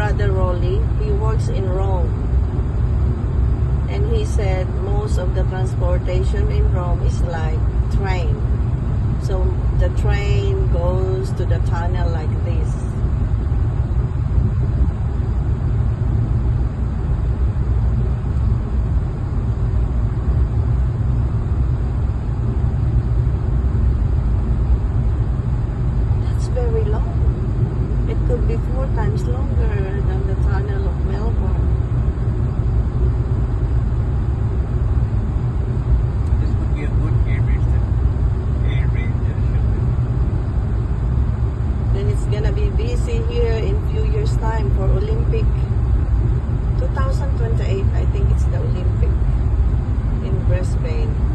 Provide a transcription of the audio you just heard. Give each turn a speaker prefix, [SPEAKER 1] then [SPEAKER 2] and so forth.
[SPEAKER 1] brother Rolly, he works in Rome. And he said most of the transportation in Rome is like train. So the train goes to the tunnel like this. That's very long. It could be 4 times longer than the tunnel of Melbourne.
[SPEAKER 2] This would be a good area
[SPEAKER 1] Then it's gonna be busy here in few years time for Olympic 2028. I think it's the Olympic in Brisbane.